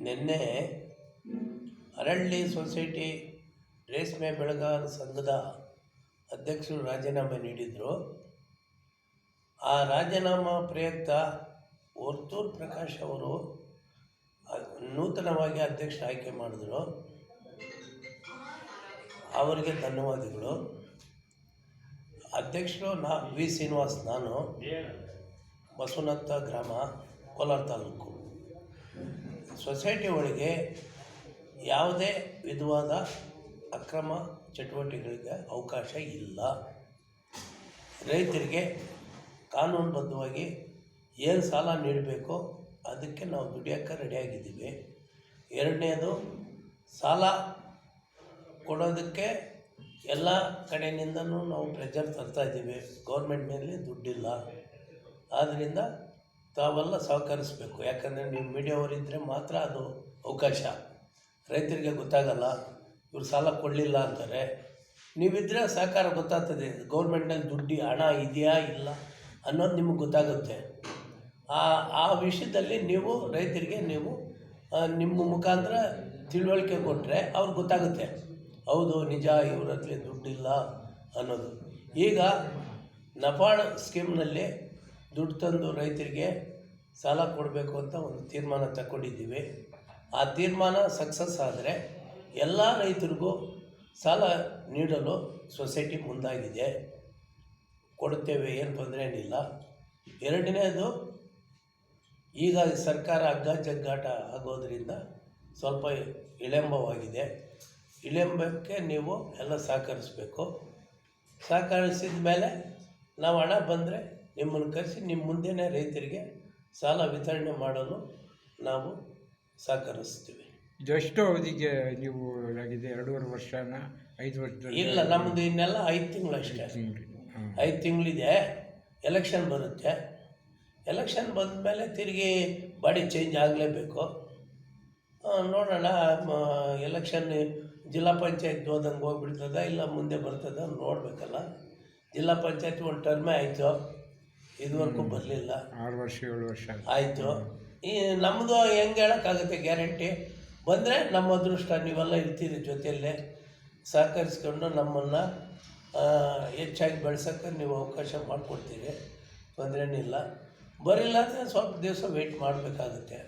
ನಿನ್ನೆ ಅರಳ್ಳಿ ಸೊಸೈಟಿ ರೇಷ್ಮೆ ಬೆಳೆಗಾರರ ಸಂಘದ ಅಧ್ಯಕ್ಷರು ರಾಜೀನಾಮೆ ನೀಡಿದರು. ಆ ರಾಜೀನಾಮಾ ಪ್ರಯುಕ್ತ ವರ್ತೂರು ಪ್ರಕಾಶ್ ಅವರು ನೂತನವಾಗಿ ಅಧ್ಯಕ್ಷ ಆಯ್ಕೆ ಮಾಡಿದ್ರು. ಅವರಿಗೆ ಧನ್ಯವಾದಗಳು. ಅಧ್ಯಕ್ಷರು ವಿ ಶ್ರೀನಿವಾಸ್, ನಾನು ಬಸವನತ್ತ ಗ್ರಾಮ, ಕೋಲಾರ ತಾಲೂಕು. ಸೊಸೈಟಿ ಒಳಗೆ ಯಾವುದೇ ವಿಧವಾದ ಅಕ್ರಮ ಚಟುವಟಿಕೆಗಳಿಗೆ ಅವಕಾಶ ಇಲ್ಲ. ರೈತರಿಗೆ ಕಾನೂನುಬದ್ಧವಾಗಿ ಏನು ಸಾಲ ನೀಡಬೇಕೋ ಅದಕ್ಕೆ ನಾವು ದುಡಿಯೋಕ್ಕೆ ರೆಡಿಯಾಗಿದ್ದೀವಿ. ಎರಡನೇದು, ಸಾಲ ಕೊಡೋದಕ್ಕೆ ಎಲ್ಲ ಕಡೆಯಿಂದನೂ ನಾವು ಪ್ರೆಜರ್ ತರ್ತಾಯಿದ್ದೀವಿ. ಗೌರ್ಮೆಂಟ್ ಮೇಲೆ ದುಡ್ಡಿಲ್ಲ, ಆದ್ದರಿಂದ ತಾವೆಲ್ಲ ಸಹಕರಿಸಬೇಕು. ಯಾಕಂದರೆ ನೀವು ಮೀಡಿಯಾವರಿದ್ದರೆ ಮಾತ್ರ ಅದು ಅವಕಾಶ. ರೈತರಿಗೆ ಗೊತ್ತಾಗಲ್ಲ, ಇವ್ರು ಸಾಲ ಕೊಡಲಿಲ್ಲ ಅಂತಾರೆ. ನೀವಿದ್ದರೆ ಸಹಕಾರ ಗೊತ್ತಾಗ್ತದೆ, ಗೌರ್ಮೆಂಟ್ನಲ್ಲಿ ದುಡ್ಡು ಹಣ ಇದೆಯಾ ಇಲ್ಲ ಅನ್ನೋದು ನಿಮಗೆ ಗೊತ್ತಾಗುತ್ತೆ. ಆ ವಿಷಯದಲ್ಲಿ ನೀವು ರೈತರಿಗೆ ನಿಮ್ಮ ಮುಖಾಂತರ ತಿಳುವಳಿಕೆ ಕೊಟ್ಟರೆ ಅವ್ರಿಗೆ ಗೊತ್ತಾಗುತ್ತೆ, ಹೌದು ನಿಜ ಇವ್ರ ಹತ್ರ ದುಡ್ಡಿಲ್ಲ ಅನ್ನೋದು. ಈಗ ನಫಾಡ್ ಸ್ಕೀಮ್ನಲ್ಲಿ ದುಡ್ಡು ತಂದು ರೈತರಿಗೆ ಸಾಲ ಕೊಡಬೇಕು ಅಂತ ಒಂದು ತೀರ್ಮಾನ ತಗೊಂಡಿದ್ದೀವಿ. ಆ ತೀರ್ಮಾನ ಸಕ್ಸಸ್ ಆದರೆ ಎಲ್ಲ ರೈತರಿಗೂ ಸಾಲ ನೀಡಲು ಸೊಸೈಟಿ ಮುಂದಾಗಿದೆ. ಕೊಡುತ್ತೇವೆ, ಏನು ತೊಂದರೆ ಏನಿಲ್ಲ. ಎರಡನೇದು, ಈಗ ಸರ್ಕಾರ ಹಗ್ಗ ಜಗ್ಗಾಟ ಆಗೋದರಿಂದ ಸ್ವಲ್ಪ ವಿಳಂಬವಾಗಿದೆ. ವಿಳಂಬಕ್ಕೆ ನೀವು ಎಲ್ಲ ಸಹಕರಿಸಬೇಕು. ಸಹಕರಿಸಿದ ಮೇಲೆ ನಾವು ಹಣ ಬಂದರೆ ನಿಮ್ಮನ್ನು ಕರೆಸಿ ನಿಮ್ಮ ಮುಂದೆನೇ ರೈತರಿಗೆ ಸಾಲ ವಿತರಣೆ ಮಾಡಲು ನಾವು ಸಹಕರಿಸ್ತೀವಿ. ಇದೆಷ್ಟು ಅವಧಿಗೆ ನೀವು ಆಗಿದೆ? 2.5 ವರ್ಷನ 5 ವರ್ಷ? ಇಲ್ಲ, ನಮ್ಮದು ಇನ್ನೆಲ್ಲ 5 ತಿಂಗಳು ಅಷ್ಟೇ. 5 ತಿಂಗಳಿದೆ. ಎಲೆಕ್ಷನ್ ಬರುತ್ತೆ. ಎಲೆಕ್ಷನ್ ಬಂದ ಮೇಲೆ ತಿರುಗಿ ಬಾಡಿ ಚೇಂಜ್ ಆಗಲೇಬೇಕು. ನೋಡೋಣ, ಎಲೆಕ್ಷನ್ ಜಿಲ್ಲಾ ಪಂಚಾಯತ್ ಹೋದಂಗೆ ಹೋಗ್ಬಿಡ್ತದ ಇಲ್ಲ ಮುಂದೆ ಬರ್ತದ ನೋಡಬೇಕಲ್ಲ. ಜಿಲ್ಲಾ ಪಂಚಾಯತ್ ಒಂದು ಟರ್ಮೇ ಆಯಿತು, ಇದುವರೆಗೂ ಬರಲಿಲ್ಲ. 6 ವರ್ಷ 7 ವರ್ಷ ಆಯಿತು. ಈ ನಮ್ಮದು ಹೆಂಗೆ ಹೇಳೋಕ್ಕಾಗುತ್ತೆ? ಗ್ಯಾರಂಟಿ ಬಂದರೆ ನಮ್ಮ ಅದೃಷ್ಟ. ನೀವೆಲ್ಲ ಇರ್ತೀರಿ ಜೊತೆಯಲ್ಲೇ ಸಹಕರಿಸ್ಕೊಂಡು ನಮ್ಮನ್ನು ಹೆಚ್ಚಾಗಿ ಬೆಳೆಸೋಕ್ಕೆ ನೀವು ಅವಕಾಶ ಮಾಡಿಕೊಡ್ತೀರಿ, ತೊಂದರೆನಿಲ್ಲ. ಬರಿಲ್ಲ ಅಂದರೆ ಸ್ವಲ್ಪ ದಿವಸ ವೆಯ್ಟ್ ಮಾಡಬೇಕಾಗುತ್ತೆ.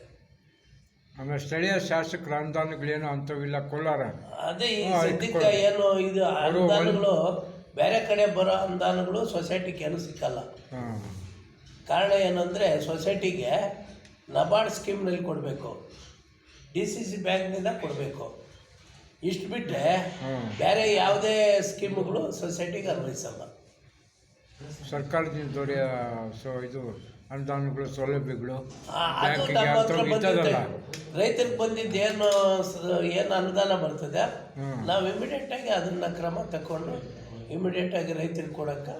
ಆಮೇಲೆ ಸ್ಥಳೀಯ ಶಾಸಕರ ಅನುದಾನಗಳೇನು ಅಂಥವಿಲ್ಲ ಕೋಲಾರ? ಅದೇ ಈ ಸದ್ಯಕ್ಕೆ ಏನು ಇದು ಅನುದಾನಗಳು ಬೇರೆ ಕಡೆ ಬರೋ ಅನುದಾನಗಳು ಸೊಸೈಟಿಗೆ ಏನು ಸಿಕ್ಕಲ್ಲ. ಕಾರಣ ಏನಂದರೆ ಸೊಸೈಟಿಗೆ ನಬಾರ್ಡ್ ಸ್ಕೀಮ್ನಲ್ಲಿ ಕೊಡಬೇಕು, DCC ಬ್ಯಾಂಕ್ನಿಂದ ಕೊಡಬೇಕು. ಇಷ್ಟು ಬಿಟ್ಟರೆ ಬೇರೆ ಯಾವುದೇ ಸ್ಕೀಮ್ಗಳು ಸೊಸೈಟಿಗೆ ಅನ್ವಯಿಸಲ್ಲ. ಸರ್ಕಾರದಿಂದ ಇದು ಅನುದಾನಗಳು ಸೌಲಭ್ಯಗಳು ರೈತರಿಗೆ ಬಂದಿದ್ದು ಏನು ಅನುದಾನ ಬರ್ತದೆ, ನಾವು ಇಮಿಡಿಯೇಟಾಗಿ ಅದನ್ನು ಕ್ರಮ ತಗೊಂಡು ಇಮಿಡಿಯೇಟಾಗಿ ರೈತರಿಗೆ ಕೊಡೋಕ್ಕೆ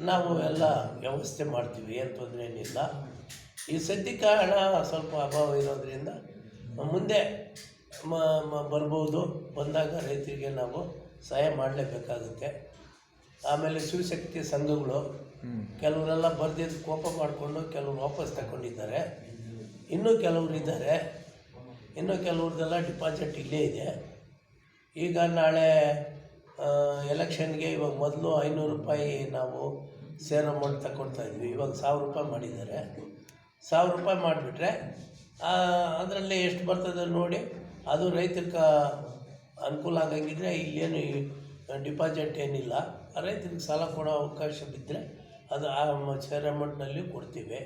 ನಾವು ಎಲ್ಲ ವ್ಯವಸ್ಥೆ ಮಾಡ್ತೀವಿ, ಏನು ತೊಂದರೆ ಏನಿಲ್ಲ. ಈ ಸದ್ಯಕ್ಕೆ ಹಣ ಸ್ವಲ್ಪ ಅಭಾವ ಇರೋದರಿಂದ ಮುಂದೆ ಬರ್ಬೋದು. ಬಂದಾಗ ರೈತರಿಗೆ ನಾವು ಸಹಾಯ ಮಾಡಲೇಬೇಕಾಗುತ್ತೆ. ಆಮೇಲೆ ಶಿವಶಕ್ತಿ ಸಂಘಗಳು ಕೆಲವರೆಲ್ಲ ಬರ್ದಿದ್ದು ಕೋಪ ಮಾಡಿಕೊಂಡು ಕೆಲವರು ವಾಪಸ್ ತಗೊಂಡಿದ್ದಾರೆ. ಇನ್ನೂ ಕೆಲವರು ಇದ್ದಾರೆ, ಇನ್ನೂ ಕೆಲವ್ರದ್ದೆಲ್ಲ ಡಿಪಾಸಿಟ್ ಇಲ್ಲೇ ಇದೆ. ಈಗ ನಾಳೆ ಎಲೆಕ್ಷನ್ಗೆ ಇವಾಗ ಮೊದಲು 500 ರೂಪಾಯಿ ನಾವು ಸೇರ್ ಅಮೌಂಟ್ ತಗೊಳ್ತಾಯಿದ್ವಿ, ಇವಾಗ 1000 ರೂಪಾಯಿ ಮಾಡಿದ್ದಾರೆ. 1000 ರೂಪಾಯಿ ಮಾಡಿಬಿಟ್ರೆ ಅದರಲ್ಲಿ ಎಷ್ಟು ಬರ್ತದೆ ನೋಡಿ, ಅದು ರೈತರಿಗೆ ಅನುಕೂಲ ಆಗಂಗಿದ್ರೆ ಇಲ್ಲೇನು ಡಿಪಾಸಿಟ್ ಏನಿಲ್ಲ. ರೈತರಿಗೆ ಸಾಲ ಕೊಡೋ ಅವಕಾಶ ಬಿದ್ದರೆ ಅದು ಆ ಶೇರ್ ಅಮೌಂಟ್ನಲ್ಲಿ ಕೊಡ್ತೀವಿ.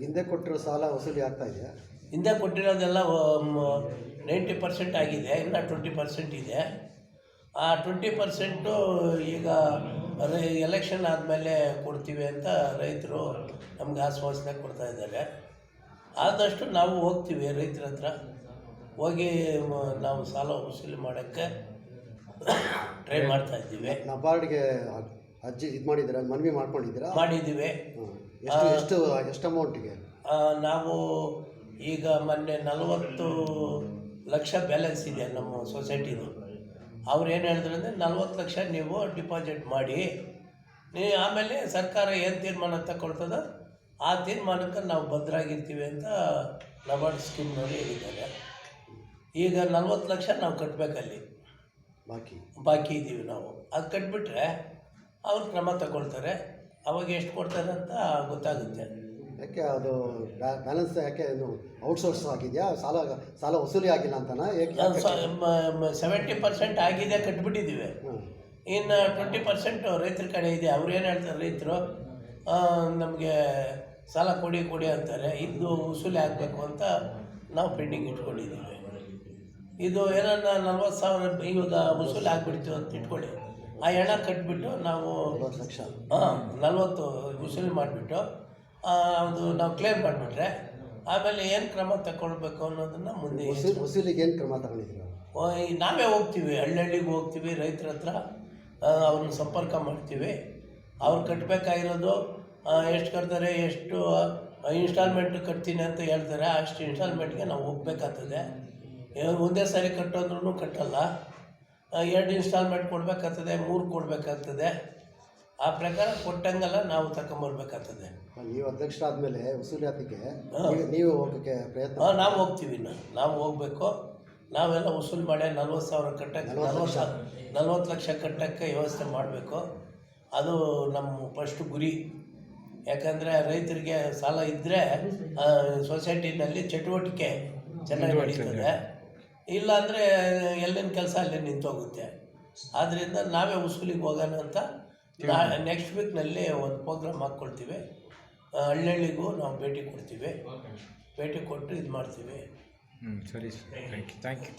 ಹಿಂದೆ ಕೊಟ್ಟಿರೋ ಸಾಲ ವಸೂಲಿ ಆಗ್ತಾ ಇದೆಯಾ? ಹಿಂದೆ ಕೊಟ್ಟಿರೋದೆಲ್ಲ 90% ಆಗಿದೆ, ಇನ್ನು 20% ಇದೆ. ಆ 20% ಈಗ ಎಲೆಕ್ಷನ್ ಆದಮೇಲೆ ಕೊಡ್ತೀವಿ ಅಂತ ರೈತರು ನಮ್ಗೆ ಆಶ್ವಾಸನೆ ಕೊಡ್ತಾ ಇದ್ದಾರೆ. ಆದಷ್ಟು ನಾವು ಹೋಗ್ತೀವಿ ರೈತರ ಹತ್ರ, ಹೋಗಿ ನಾವು ಸಾಲ ವಸೂಲಿ ಮಾಡೋಕ್ಕೆ ಟ್ರೈ ಮಾಡ್ತಾ ಇದ್ದೀವಿ. ನಬಾರ್ಡ್ಗೆ ಅರ್ಜಿ ಇದು ಮಾಡಿದ್ದೀರಾ, ಮನವಿ ಮಾಡ್ಕೊಂಡಿದ್ದೀರಾ? ಮಾಡಿದ್ದೀವಿ. ಎಷ್ಟು ಅಮೌಂಟಿಗೆ? ನಾವು ಈಗ ಮೊನ್ನೆ 40 ಲಕ್ಷ ಬ್ಯಾಲೆನ್ಸ್ ಇದೆ ನಮ್ಮ ಸೊಸೈಟಿದು. ಅವ್ರು ಏನು ಹೇಳಿದ್ರು ಅಂದರೆ 40 ಲಕ್ಷ ನೀವು ಡಿಪಾಸಿಟ್ ಮಾಡಿ, ಆಮೇಲೆ ಸರ್ಕಾರ ಏನು ತೀರ್ಮಾನ ತಗೊಳ್ತದೋ ಆ ತೀರ್ಮಾನಕ್ಕೆ ನಾವು ಬದ್ಧರಾಗಿರ್ತೀವಿ ಅಂತ ನಬಾರ್ಡ್ ಸ್ಕೀಮ್ನವರು ಹೇಳಿದ್ದಾರೆ. ಈಗ 40 ಲಕ್ಷ ನಾವು ಕಟ್ಟಬೇಕಲ್ಲಿ, ಬಾಕಿ ಇದ್ದೀವಿ ನಾವು. ಅದು ಕಟ್ಬಿಟ್ರೆ ಅವ್ರು ಕ್ರಮ ತಗೊಳ್ತಾರೆ. ಅವಾಗ ಎಷ್ಟು ಕೊಡ್ತಾರೆ ಅಂತ ಗೊತ್ತಾಗುತ್ತೆ. ಯಾಕೆ ಅದು ಬ್ಯಾಲೆನ್ಸ್ ಯಾಕೆ ಇದು ಔಟ್ಸೋರ್ಸ್ ಆಗಿದೆಯಾ, ಸಾಲ ವಸೂಲಿ ಆಗಿಲ್ಲ ಅಂತನಾ? 70% ಆಗಿದೆ, ಕಟ್ಬಿಟ್ಟಿದ್ದೀವಿ. ಇನ್ನು 20% ರೈತರ ಕಡೆ ಇದೆ. ಅವ್ರು ಏನು ಹೇಳ್ತಾರೆ, ರೈತರು ನಮಗೆ ಸಾಲ ಕೊಡಿ ಅಂತಾರೆ. ಇದು ವಸೂಲಿ ಆಗಬೇಕು ಅಂತ ನಾವು ಪೆಂಡಿಂಗ್ ಇಟ್ಕೊಂಡಿದ್ದೀವಿ. ಇದು ಏನನ್ನ 40,000 ಇವಾಗ ವಸೂಲಿ ಆಗಿಬಿಡ್ತೀವಿ ಅಂತ ಇಟ್ಕೊಳ್ಳಿ. ಆ ಹಣ ಕಟ್ಬಿಟ್ಟು ನಾವು 40 ಲಕ್ಷ 40 ವಸೂಲಿ ಮಾಡಿಬಿಟ್ಟು ಅದು ನಾವು ಕ್ಲೇಮ್ ಮಾಡಿಬಿಟ್ರೆ ಆಮೇಲೆ ಏನು ಕ್ರಮ ತಗೊಳ್ಬೇಕು ಅನ್ನೋದನ್ನು ಮುಂದೆ ವಸೂಲಿಗೆ ಏನು ಕ್ರಮ ತಗೊಂಡಿದ್ದೀರಾ? ನಾವೇ ಹೋಗ್ತೀವಿ, ಹಳ್ಳಿಗೆ ಹೋಗ್ತೀವಿ, ರೈತರ ಹತ್ರ ಅವ್ರನ್ನ ಸಂಪರ್ಕ ಮಾಡ್ತೀವಿ. ಅವ್ರು ಕಟ್ಟಬೇಕಾಗಿರೋದು ಎಷ್ಟು ಕಟ್ತಾರೆ, ಎಷ್ಟು ಇನ್ಸ್ಟಾಲ್ಮೆಂಟ್ ಕಟ್ತೀನಿ ಅಂತ ಹೇಳ್ತಾರೆ, ಅಷ್ಟು ಇನ್ಸ್ಟಾಲ್ಮೆಂಟ್ಗೆ ನಾವು ಹೋಗ್ಬೇಕಾಗ್ತದೆ. ಒಂದೇ ಸಾರಿ ಕಟ್ಟೋದ್ರೂ ಕಟ್ಟಲ್ಲ, 2 ಇನ್ಸ್ಟಾಲ್ಮೆಂಟ್ ಕೊಡಬೇಕಾಗ್ತದೆ, 3 ಕೊಡಬೇಕಾಗ್ತದೆ. ಆ ಪ್ರಕಾರ ಕೊಟ್ಟಂಗೆಲ್ಲ ನಾವು ತಗೊಂಬರ್ಬೇಕಾಗ್ತದೆ. ನೀವು ಅಧ್ಯಕ್ಷರಾದಮೇಲೆ ವಸೂಲಾತಿಗೆ ನೀವು ಹೋಗೋಕ್ಕೆ ಪ್ರಯತ್ನ? ನಾವು ಹೋಗ್ತೀವಿ, ನಾವು ಹೋಗಬೇಕು. ನಾವೆಲ್ಲ ವಸೂಲು ಮಾಡಿ 40,000 ಕಟ್ಟಕ್ಕೆ 40 ಲಕ್ಷ ಕಟ್ಟಕ್ಕೆ ವ್ಯವಸ್ಥೆ ಮಾಡಬೇಕು. ಅದು ನಮ್ಮ ಫಸ್ಟ್ ಗುರಿ. ಯಾಕಂದರೆ ರೈತರಿಗೆ ಸಾಲ ಇದ್ದರೆ ಸೊಸೈಟಿನಲ್ಲಿ ಚಟುವಟಿಕೆ ಚೆನ್ನಾಗಿ ನಡೀತದೆ. ಇಲ್ಲಾಂದರೆ ಎಲ್ಲಿನ ಕೆಲಸ ಅಲ್ಲೇ ನಿಂತೋಗುತ್ತೆ. ಆದ್ದರಿಂದ ನಾವೇ ವಸೂಲಿಗೆ ಹೋಗೋಣ ಅಂತ ನೆಕ್ಸ್ಟ್ ವೀಕ್ನಲ್ಲಿ ಒಂದು ಪ್ರೋಗ್ರಾಮ್ ಹಾಕ್ಕೊಳ್ತೀವಿ. ಹಳ್ಳಿಗೂ ನಾವು ಭೇಟಿ ಕೊಡ್ತೀವಿ. ಭೇಟಿ ಕೊಟ್ಟು ಇದು ಮಾಡ್ತೀವಿ. ಸರಿ ಸರ್, ಥ್ಯಾಂಕ್ ಯು.